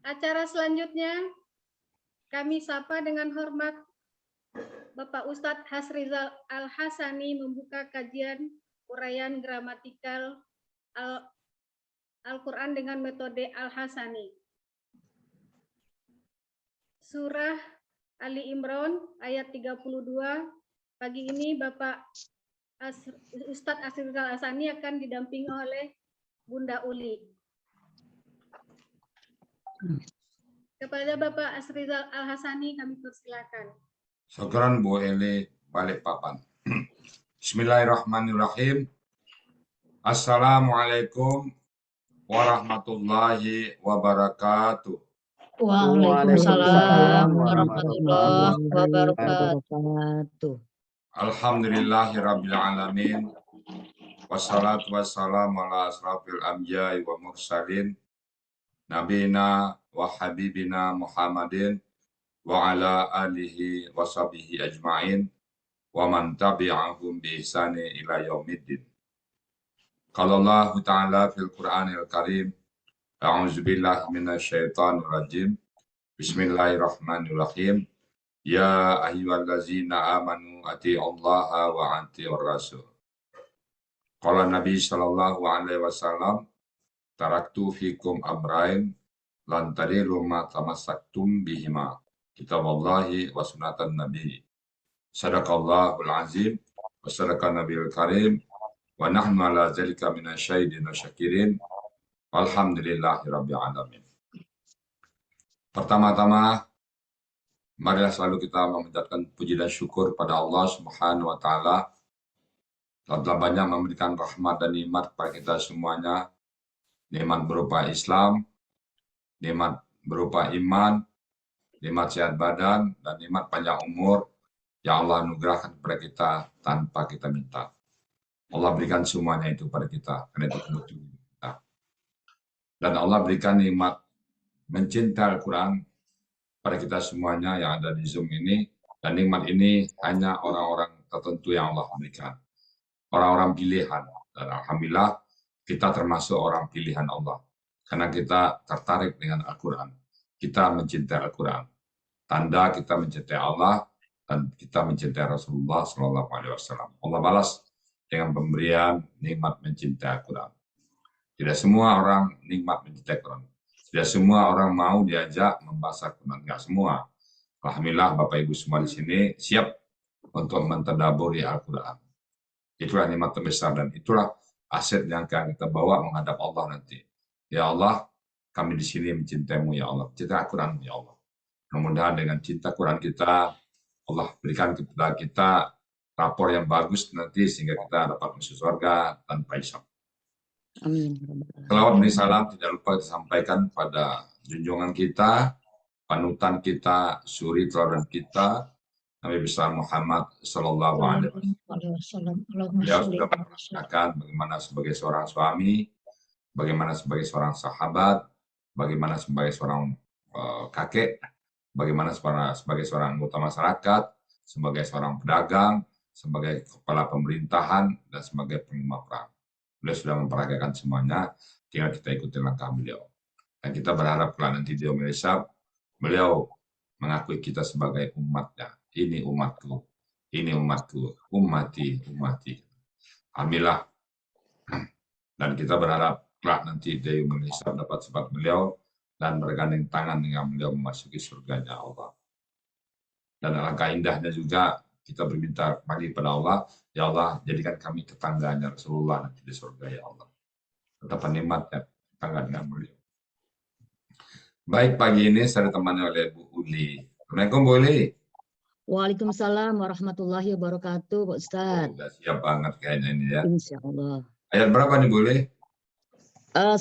Acara selanjutnya kami sapa dengan hormat Bapak Ustadz Hasrizal Al-Hasani membuka kajian uraian gramatikal Al-Quran dengan metode Al-Hasani. Surah Ali Imran ayat 32. Pagi ini Bapak Ustadz Hasrizal Al-Hasani akan didampingi oleh Bunda Uli. Kepada Bapak Hasrizal Al-Hasani kami persilakan. Syukran Bu Eli Balikpapan. Bismillahirrahmanirrahim. Assalamualaikum warahmatullahi wabarakatuh. Waalaikumsalam warahmatullahi wabarakatuh. Alhamdulillahirabbil alamin. Wassalatu wassalamu ala asrafil anbiya'i wa mursalin nabina wa habibina Muhammadin wa ala alihi wa sahbihi ajma'in wa man tabi'ahum bi ihsani ila yaumiddin. Qala Allah Ta'ala fil Qur'anil Karim, a'udzu billahi minasyaitonir rajim. Bismillahirrahmanirrahim. Ya ayyuhallazina amanu atiiullaha wa atiiur rasul. Qala Nabi sallallahu alaihi wasallam, taraktu fikum amrain lan tadilu ma tamassaktum bihima, kitaballahi wa sunnatan nabi. Sadaqallahul azim wa sadaqan nabiyul karim wa nahnu ala zalika minasyahidin wa syakirin. Alhamdulillahirabbil alamin. Pertama-tama, marilah selalu kita memanjatkan puji dan syukur pada Allah Subhanahu wa taala telah banyak memberikan rahmat dan nikmat kepada kita semuanya. Nikmat berupa Islam, nikmat berupa iman, nikmat sehat badan, dan nikmat panjang umur yang Allah anugerahkan kepada kita tanpa kita minta. Allah berikan semuanya itu pada kita, karena itu kebutuhan kita. Dan Allah berikan nikmat mencintai Al-Quran pada kita semuanya yang ada di Zoom ini, dan nikmat ini hanya orang-orang tertentu yang Allah berikan. Orang-orang pilihan, dan alhamdulillah kita termasuk orang pilihan Allah. Karena kita tertarik dengan Al-Quran. Kita mencintai Al-Quran. Tanda kita mencintai Allah dan kita mencintai Rasulullah SAW. Allah balas dengan pemberian nikmat mencintai Al-Quran. Tidak semua orang nikmat mencintai Al-Quran. Tidak semua orang mau diajak membaca Al-Quran. Enggak semua. Alhamdulillah Bapak Ibu semua di sini siap untuk mentadaburi Al-Quran. Itulah nikmat terbesar dan itulah aset yang akan kita bawa menghadap Allah nanti. Ya Allah, kami di sini mencintaimu ya Allah. Cinta Al-Quran ya Allah. Mudah-mudahan dengan cinta Quran kita, Allah berikan kepada kita rapor yang bagus nanti sehingga kita dapat masuk surga tanpa hisab. Amin. Selawat dan salam tidak lupa disampaikan pada junjungan kita, panutan kita, suri teladan kita, Nabi besar Muhammad Sallallahu Alaihi Wasallam. Dia sudah merasakan bagaimana sebagai seorang suami, bagaimana sebagai seorang sahabat, bagaimana sebagai seorang kakek, bagaimana sebagai seorang anggota masyarakat, sebagai seorang pedagang, sebagai kepala pemerintahan, dan sebagai panglima perang. Beliau sudah memperagakan semuanya, tinggal kita ikuti langkah beliau. Dan kita berharap kalau nanti di Indonesia, beliau mengakui kita sebagai umatnya. Ini umatku, ini umatku, ummati, ummati. Alhamdulillah. Dan kita berharap kelak nanti di Indonesia dapat sifat beliau dan bergandeng tangan dengan beliau memasuki surganya Allah. Dan alangkah indahnya juga kita berminta pagi pada Allah, ya Allah jadikan kami tetangganya Rasulullah nanti di surga ya Allah. Betapa nikmatnya tetangga dengan beliau. Baik, pagi ini saya ditemani oleh Bu Uli. Assalamualaikum Bu Uli. Waalaikumsalam warahmatullahi wabarakatuh, Pak Ustadz. Sudah siap banget kayaknya ini ya. Insya Allah. Ayat berapa nih Bu Uli?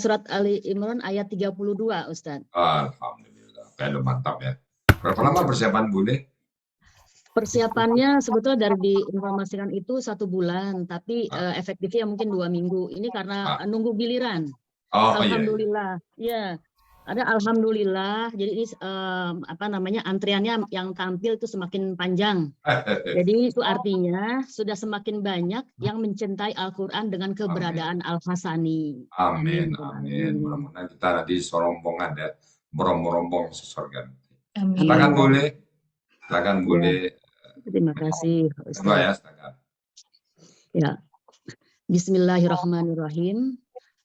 Surat Ali Imran ayat 32, Ustadz. Alhamdulillah, kayak udah mantap ya. Berapa lama persiapan Bu Uli? Persiapannya sebetulnya dari diinformasikan itu 1 bulan, tapi efektifnya mungkin 2 minggu. Ini karena nunggu giliran. Alhamdulillah, iya. Ada alhamdulillah. Jadi ini antriannya yang tampil itu semakin panjang. Jadi itu artinya sudah semakin banyak yang mencintai Al-Quran dengan keberadaan Al-Hasani. Amin, amin. Mudah-mudahan kita nanti serombongan ya. berombong-rombong sesurga. Amin. Silakan boleh. Silakan Ya. boleh. Terima kasih, Coba Ustaz. ya, silakan. Ya. Bismillahirrahmanirrahim.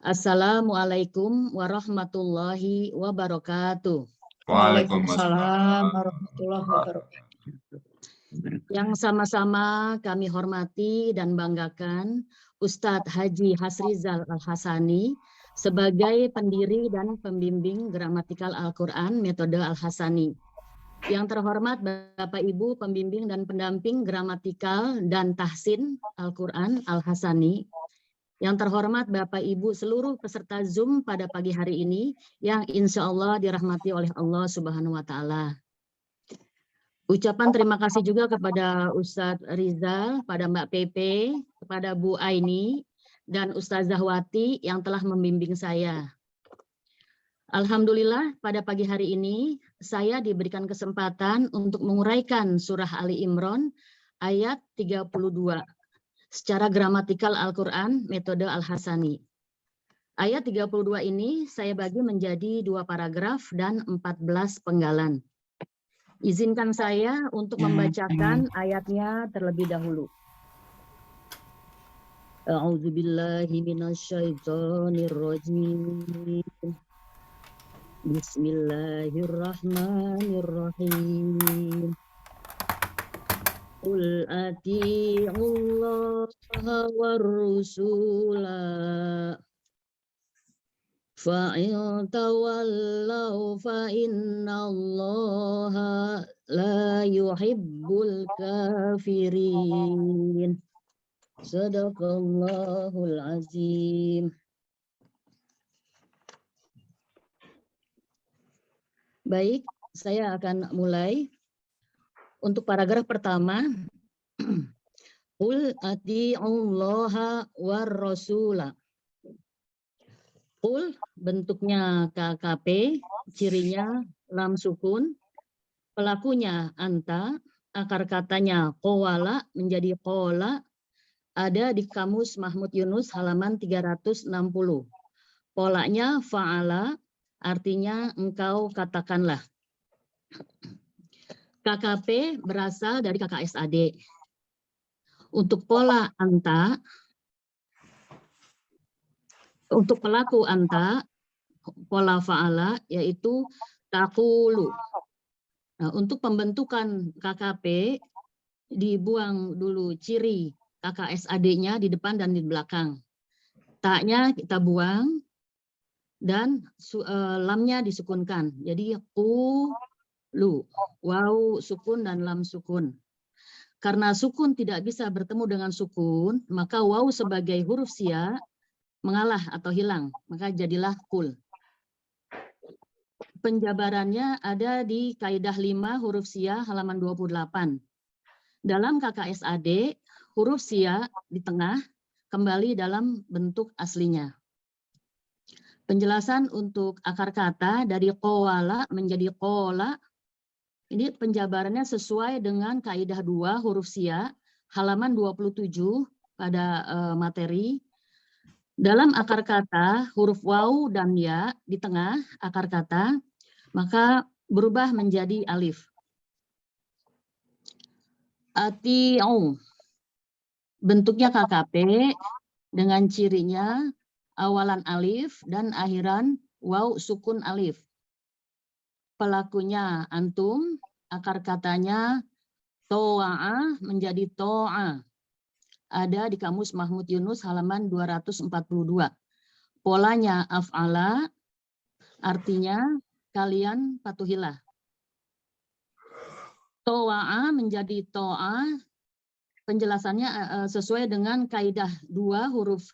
Assalamualaikum warahmatullahi wabarakatuh. Waalaikumsalam warahmatullahi wabarakatuh. Yang sama-sama kami hormati dan banggakan Ustadz Haji Hasrizal Al-Hasani sebagai pendiri dan pembimbing gramatikal Al-Quran metode Al-Hasani. Yang terhormat Bapak Ibu pembimbing dan pendamping gramatikal dan tahsin Al-Quran Al-Hasani. Yang terhormat Bapak Ibu seluruh peserta Zoom pada pagi hari ini yang insya Allah dirahmati oleh Allah Subhanahu wa Ta'ala. Ucapan terima kasih juga kepada Ustadz Rizal, pada Mbak Pepe, kepada Bu Aini, dan Ustazah Wati yang telah membimbing saya. Alhamdulillah pada pagi hari ini saya diberikan kesempatan untuk menguraikan surah Ali Imran ayat 32 secara gramatikal Al-Quran metode Al-Hasani. Ayat 32 ini saya bagi menjadi 2 paragraf dan 14 penggalan. Izinkan saya untuk membacakan ayatnya terlebih dahulu. A'udzubillahi minasyaitonirrajim. Bismillahirrahmanirrahim. Qul ati'ullaha war-rusula fa'in tawallaw fa'innallaha la yuhibbul kafirin. Sadaqallahul azim. Baik, saya akan mulai. Untuk paragraf pertama, Qul ati'ullaha war-rasula. Qul bentuknya KKP, cirinya lam sukun, pelakunya anta, akar katanya qawala menjadi qola, ada di Kamus Mahmud Yunus halaman 360. Polanya fa'ala, artinya engkau katakanlah. KKP berasal dari KKSAD. Untuk pola anta, untuk pelaku anta, pola fa'ala yaitu taqulu. Nah, untuk pembentukan KKP dibuang dulu ciri KKSAD-nya di depan dan di belakang. Ta-nya kita buang dan lamnya disukunkan. Jadi qulu, waw sukun dan lam sukun. Karena sukun tidak bisa bertemu dengan sukun, maka waw sebagai huruf sia mengalah atau hilang, maka jadilah qul. Penjabarannya ada di kaidah 5 huruf sia halaman 28. Dalam KKSAD, huruf sia di tengah kembali dalam bentuk aslinya. Penjelasan untuk akar kata dari qawala menjadi qola. Ini penjabarannya sesuai dengan kaidah 2 huruf sia halaman 27 pada materi. Dalam akar kata huruf waw dan ya di tengah akar kata maka berubah menjadi alif. Ati'u bentuknya KKP dengan cirinya awalan alif dan akhiran waw sukun alif. Pelakunya antum, akar katanya to'a menjadi to'a. Ada di Kamus Mahmud Yunus halaman 242. Polanya af'ala, artinya kalian patuhilah. To'a menjadi to'a, penjelasannya sesuai dengan kaidah 2 huruf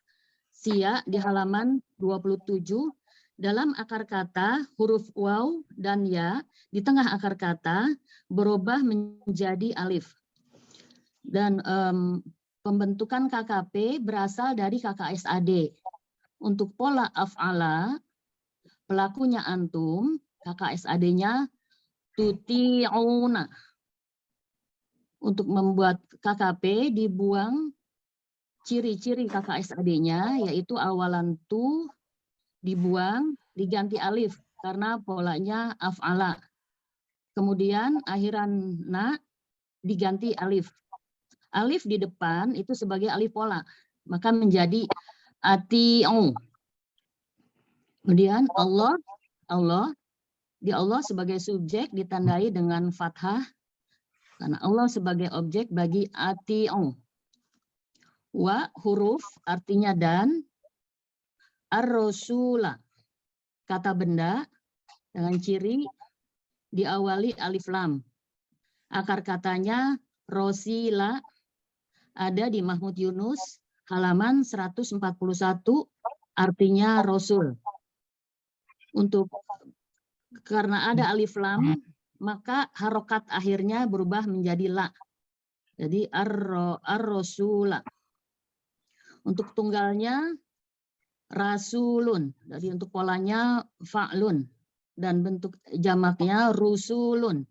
sia di halaman 27. Dalam akar kata huruf waw dan ya di tengah akar kata berubah menjadi alif. Dan pembentukan KKP berasal dari KKSAD. Untuk pola af'ala, pelakunya antum, KKSAD-nya tuti'una. Untuk membuat KKP dibuang ciri-ciri KKSAD-nya yaitu awalan tu dibuang, diganti alif karena polanya af'ala. Kemudian akhiran na diganti alif. Alif di depan itu sebagai alif pola, maka menjadi ati'u. Kemudian Allah di Allah sebagai subjek ditandai dengan fathah karena Allah sebagai objek bagi ati'u. Wa huruf artinya dan, ar-rasula kata benda dengan ciri diawali alif lam. Akar katanya rosila, ada di Mahmud Yunus halaman 141, artinya rasul. Karena ada alif lam, maka harokat akhirnya berubah menjadi la. Jadi ar-rasula. Untuk tunggalnya rasulun. Jadi untuk polanya fa'lun. Dan bentuk jamaknya rusulun.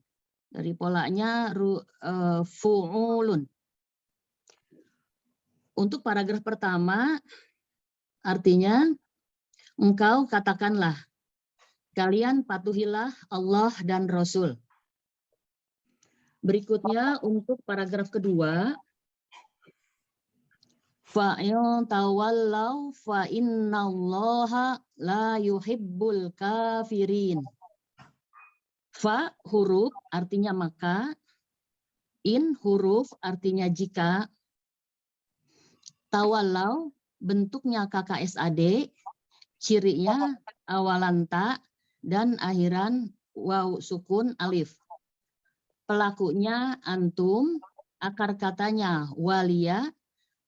Dari polanya fu'ulun. Untuk paragraf pertama, artinya engkau katakanlah, kalian patuhilah Allah dan Rasul. Berikutnya untuk paragraf kedua, fa'in tawallau fa innallaha la yuhibbul kafirin. Fa huruf artinya maka, in huruf artinya jika, tawallau bentuknya KKSAD, cirinya awalan ta dan akhiran waw sukun alif. Pelakunya antum, akar katanya walia,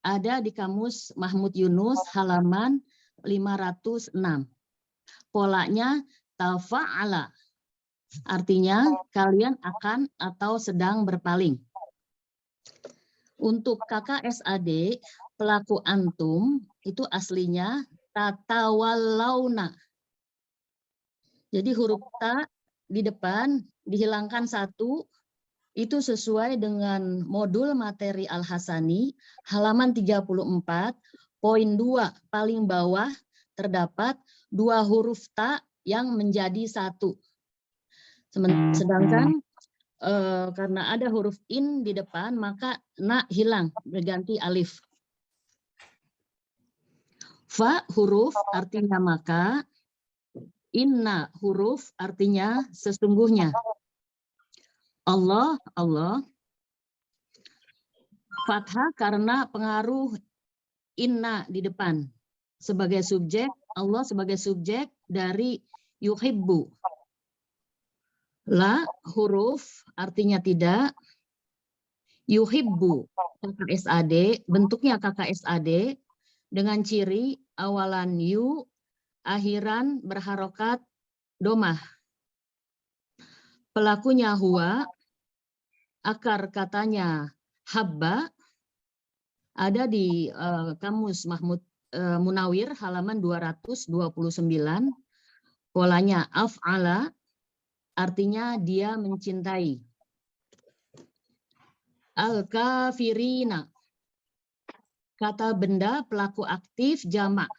ada di kamus Mahmud Yunus halaman 506. Polanya tafa'ala, artinya kalian akan atau sedang berpaling. Untuk KKSAD, pelaku antum itu aslinya tatawallauna. Jadi huruf ta di depan dihilangkan satu, itu sesuai dengan modul materi Al-Hasani halaman 34, poin 2 paling bawah terdapat dua huruf ta yang menjadi satu. Sedangkan karena ada huruf in di depan, maka na hilang berganti alif. Fa huruf artinya maka, inna huruf artinya sesungguhnya. Allah fathah karena pengaruh inna di depan sebagai subjek, Allah sebagai subjek dari yuhibbu. La huruf artinya tidak, yuhibbu KKSAD, bentuknya KKSAD dengan ciri awalan yu, akhiran berharokat domah. Pelakunya huwa, akar katanya habba, ada di kamus Mahmud Munawir halaman 229. Polanya af'ala, artinya dia mencintai. Al-kafirina, kata benda pelaku aktif jamak.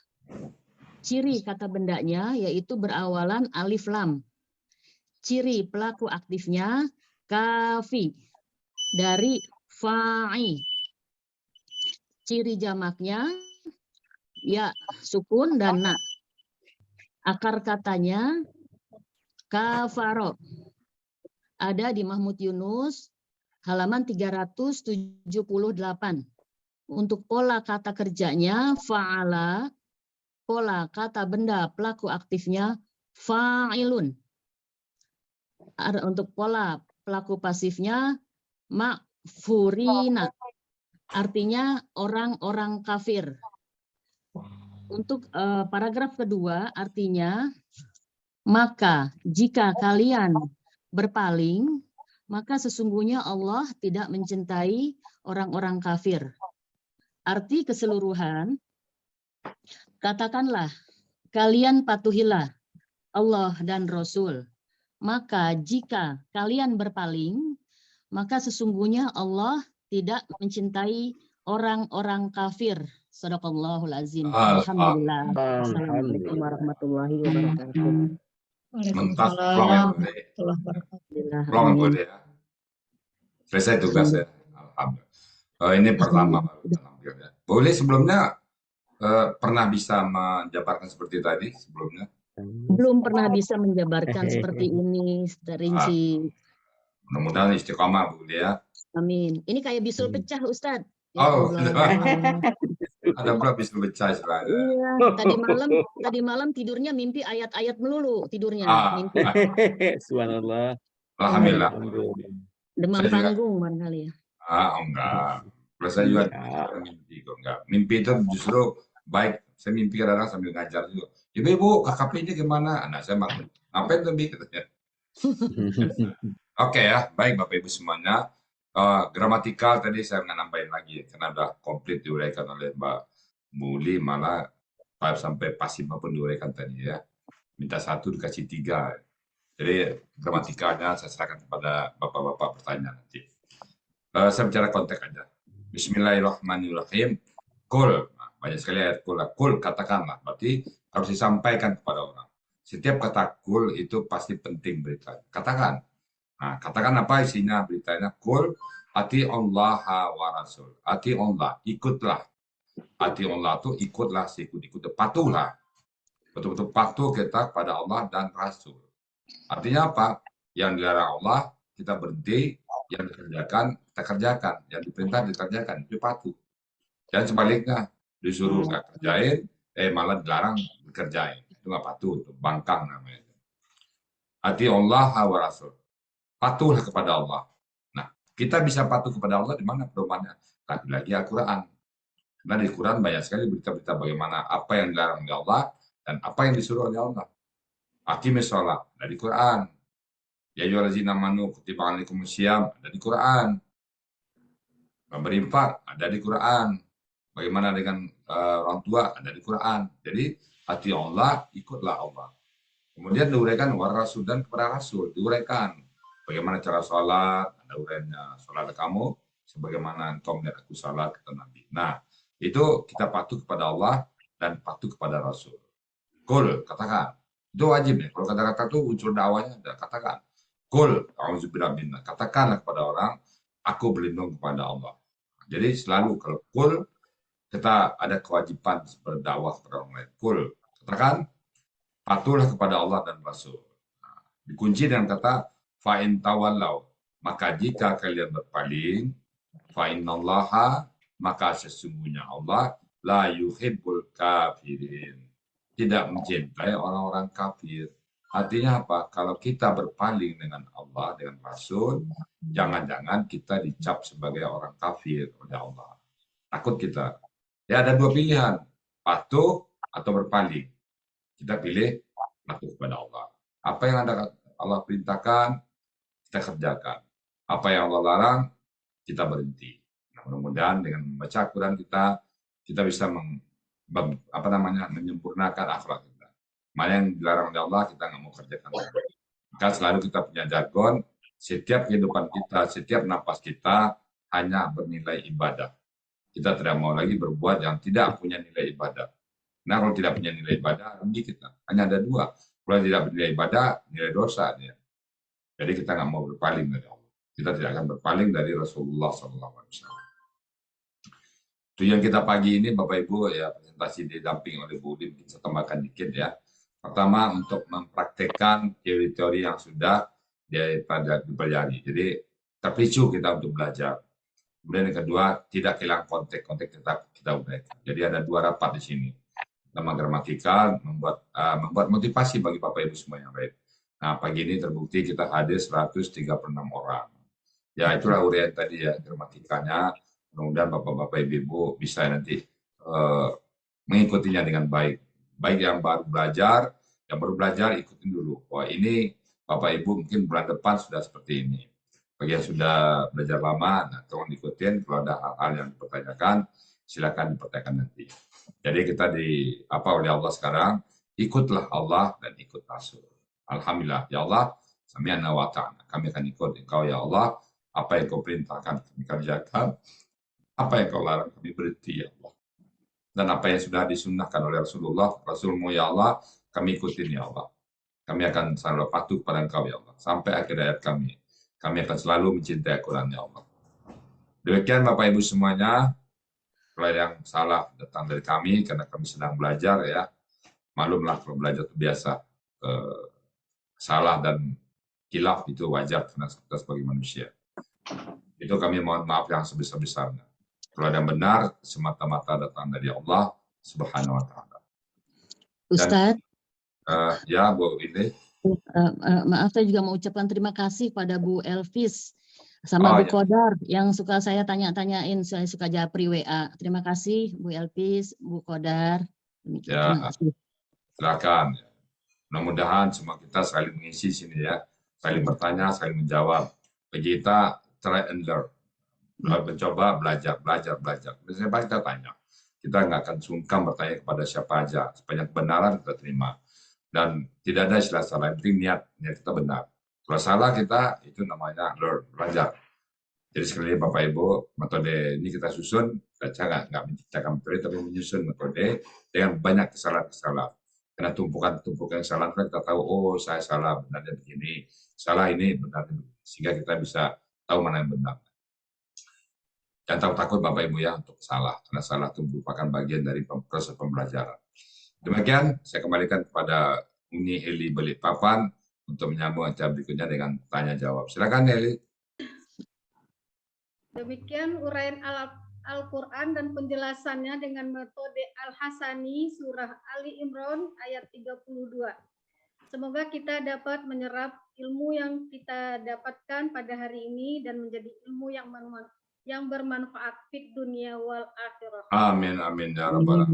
Ciri kata bendanya yaitu berawalan alif lam. Ciri pelaku aktifnya kafi dari fa'i. Ciri jamaknya ya sukun dan na. Akar katanya kafaro. Ada di Mahmud Yunus halaman 378. Untuk pola kata kerjanya fa'ala, pola kata benda pelaku aktifnya fa'ilun. Untuk pola pelaku pasifnya makfurina, artinya orang-orang kafir. Untuk paragraf kedua artinya, maka jika kalian berpaling, maka sesungguhnya Allah tidak mencintai orang-orang kafir. Arti keseluruhan, katakanlah, kalian patuhilah Allah dan Rasul. Maka jika kalian berpaling, maka sesungguhnya Allah tidak mencintai orang-orang kafir. Shadaqallahul azim. Alhamdulillah. Assalamualaikum warahmatullahi wabarakatuh. mentas plong ya Waalaikumsalam boleh. warahmatullahi wabarakatuh. Alhamdulillah, Plong amin. boleh ya. Selesai tugasnya. Alhamdulillah. Ini pertama. Alhamdulillah. Boleh sebelumnya pernah bisa menjabarkan seperti tadi sebelumnya? Belum pernah bisa menjabarkan seperti ini, terinci. Mudah-mudahan istiqomah boleh ya. Amin. Ini kayak bisul pecah, Ustadz. Ya Oh, Allah. ada pula bisul pecah istilahnya. Iya, tadi malam tidurnya mimpi ayat-ayat melulu tidurnya, mimpi Subhanallah. Alhamdulillah. demam Saya juga. panggung barangkali ya. Enggak. Kalau saya juga mimpi kok enggak. Mimpi itu justru baik. Saya mimpi kadang-kadang sambil ngajar juga. Ibu, KKP-nya gimana? Anak saya maklum. Ngapain tuh, Bi? Oke ya, baik Bapak Ibu semuanya. Gramatikal tadi saya nggak nambahin lagi karena udah komplit diuraikan oleh Mbak Muli, malah sampai pasif pun diuraikan tadi ya. Minta 1 dikasih 3. Jadi gramatikalnya saya serahkan kepada bapak-bapak bertanya nanti. Saya bicara konteks aja. Bismillahirrahmanirrahim. Kul, banyak sekali ayat kul. Kul katakanlah, berarti harus disampaikan kepada orang. Setiap kata kul itu pasti penting berita. Katakan. Nah, katakan apa isinya beritanya? Kul ati Allah wa rasul. Ati Allah, ikutlah. Ati Allah itu ikutlah, ikut patuhlah. Betul-betul patuh kita kepada Allah dan Rasul. Artinya apa? Yang dilarang Allah kita berhenti, yang dikerjakan kita kerjakan, yang diperintah dikerjakan, itu patuh. Dan sebaliknya disuruh nggak kerjain, malah dilarang dikerjain, itu nggak patuh, itu bangkang namanya. Ati Allah wa Rasul. Patuhlah kepada Allah. Nah, kita bisa patuh kepada Allah di mana perumahannya? Lagi-lagi Al-Quran. Karena di Quran banyak sekali berita-berita bagaimana apa yang dilarang oleh Allah dan apa yang disuruh oleh Allah. Aqimis sholat dari Quran. Ya ayyuhallazina amanu kutiba alaikumusiyam ada di Quran. Berinfak ada di Quran. Bagaimana dengan orang tua ada di Quran. Jadi hati Allah, ikutlah Allah. Kemudian diuraikan war rasul dan kepada Rasul diuraikan. Bagaimana cara sholat, ada uraiannya. Sholat kamu, sebagaimana engkau melihat aku sholat, kata Nabi. Nah, itu kita patuh kepada Allah dan patuh kepada Rasul. Kul, katakan. Itu wajib nih. Kalau kata-kata itu unsur dakwahnya, katakan. Kul, auzubillahi katakanlah kepada orang, aku berlindung kepada Allah. Jadi selalu kalau kul, kita ada kewajiban berdakwah kepada orang lain. Kul, katakan, patuhlah kepada Allah dan Rasul. Nah, dikunci dengan kata, fa'in tawallau, maka jika kalian berpaling, fa'innallaha, maka sesungguhnya Allah la yuhibbul kafirin, tidak mencintai orang-orang kafir. Artinya apa? Kalau kita berpaling dengan Allah, dengan Rasul, jangan-jangan kita dicap sebagai orang kafir oleh Allah. Takut kita. Ya ada 2 pilihan, patuh atau berpaling. Kita pilih patuh kepada Allah. Apa yang Allah perintahkan, kita kerjakan. Apa yang Allah larang, kita berhenti. Nah, mudah-mudahan dengan membaca Quran kita bisa menyempurnakan akhlak kita. Mana yang dilarang oleh Allah kita nggak mau kerjakan. Maka selalu kita punya jargon, setiap kehidupan kita, setiap napas kita hanya bernilai ibadah. Kita tidak mau lagi berbuat yang tidak punya nilai ibadah. Nah, kalau tidak punya nilai ibadah, rugi kita. Hanya ada 2. Kalau tidak bernilai ibadah, nilai dosa dia. Jadi kita nggak mau berpaling dari Allah. Kita tidak akan berpaling dari Rasulullah SAW. Tujuan kita pagi ini, Bapak Ibu, ya presentasi didamping oleh Bu Udin, kita tambahkan dikit ya. Pertama, untuk mempraktekkan teori-teori yang sudah dipelajari. Jadi terpicu kita untuk belajar. Kemudian yang kedua, tidak kehilangan konteks kita uraikan. Jadi ada 2 rapat di sini. Pertama gramatikal, membuat motivasi bagi Bapak Ibu semua yang baik. Nah, pagi ini terbukti kita hadir 136 orang. Ya, itulah uraian tadi ya, gramatikanya. Mudah-mudahan Bapak-Bapak Ibu bisa nanti mengikutinya dengan baik. Baik yang baru belajar ikutin dulu. Wah, ini Bapak Ibu mungkin bulan depan sudah seperti ini. Bagi yang sudah belajar lama, nah, tolong ikutin. Kalau ada hal-hal yang dipertanyakan, silakan dipertanyakan nanti. Jadi kita oleh Allah sekarang, ikutlah Allah dan ikut Rasul. Alhamdulillah, ya Allah, sami'na wa ta'ana. Kami akan ikut Engkau ya Allah, apa yang Kau perintahkan kami kerjakan, apa yang Kau larang kami berhenti ya Allah. Dan apa yang sudah disunnahkan oleh Rasulullah, Rasulmu ya Allah, kami ikutin ya Allah. kami akan selalu patuh kepada Engkau ya Allah. Sampai akhir hayat kami. Kami akan selalu mencintai Al-Quran ya Allah. Demikian Bapak Ibu semuanya. Kalau yang salah datang dari kami karena kami sedang belajar ya. Maklumlah kalau belajar itu biasa. Salah dan khilaf itu wajar karena kita sebagai manusia. Itu kami mohon maaf yang sebesar-besarnya. Kalau ada yang benar, semata-mata datang dari Allah Subhanahu wa Ta'ala. Ustadz, ya Bu ini. Maaf, saya juga mau ucapkan terima kasih pada Bu Elvis sama Bu Kodar yang suka saya tanya-tanyain, saya suka japri WA. Terima kasih Bu Elvis, Bu Kodar. Ya, silakan. Mudah-mudahan semua kita saling mengisi sini ya, saling bertanya, saling menjawab. Bagi kita try and learn. Mencoba belajar. Misalnya kita tanya, kita nggak akan sungkan bertanya kepada siapa aja. Sepanjang kebenaran kita terima. Dan tidak ada istilah salah, yang penting niat kita benar. Kalau salah kita, itu namanya learn, belajar. Jadi sekali Bapak Ibu, metode ini kita susun, kita nggak menciptakan metode, tapi menyusun metode dengan banyak kesalahan-kesalahan. Karena tumpukan kesalahan, kita tahu, oh saya salah, benarnya begini, salah ini, benarnya begini. Sehingga kita bisa tahu mana yang benar. Jangan takut Bapak Ibu ya untuk salah, karena salah itu merupakan bagian dari proses pembelajaran. Demikian, saya kembalikan kepada Uni Eli Balikpapan untuk menyambung acara berikutnya dengan tanya jawab. Silakan Eli. Demikian uraian Al-Quran dan penjelasannya dengan metode Al-Hasani surah Ali Imran ayat 32. Semoga kita dapat menyerap ilmu yang kita dapatkan pada hari ini dan menjadi ilmu yang bermanfaat di dunia wal akhirah. Amin, amin ya rabbal alamin.